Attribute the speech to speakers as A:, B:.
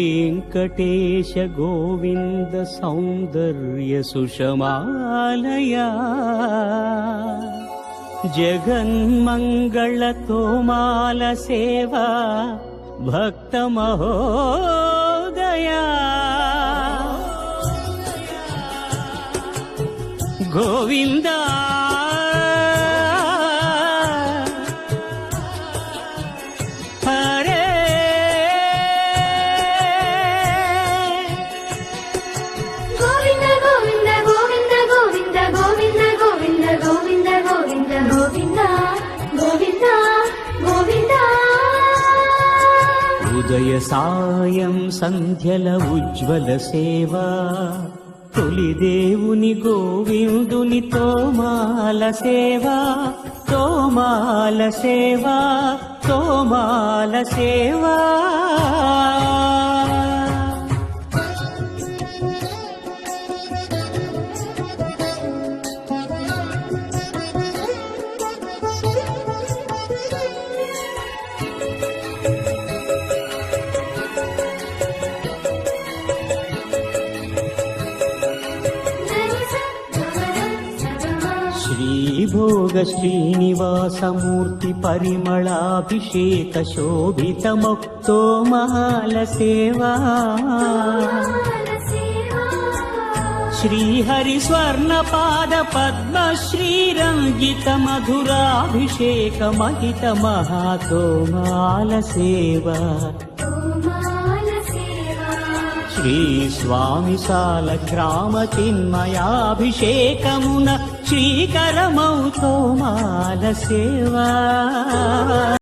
A: श्रीवेङ्कटेश गोविन्द सौन्दर्य सुषमालया जगन्मङ्गलतोमाल सेवा भक्तमहोदया गोविन्दा ఉదయ సాయం సంధ్యల ఉజ్వల సేవా తొలి దేవుని గోవిందుని తోమాల సేవా తోమాల సేవా తోమాల సేవా श्रीभोग श्रीनिवासमूर्ति परिमलाभिषेक शोभितमुक्तोमाल सेवा श्रीहरि स्वर्णपाद पद्म श्रीरंगित मधुराभिषेक महित महातोमाल सेवा श्री स्वामी साल ग्राम चिन्मयाभिषेकमुन श्रीकरमौ तोमाल सेवा।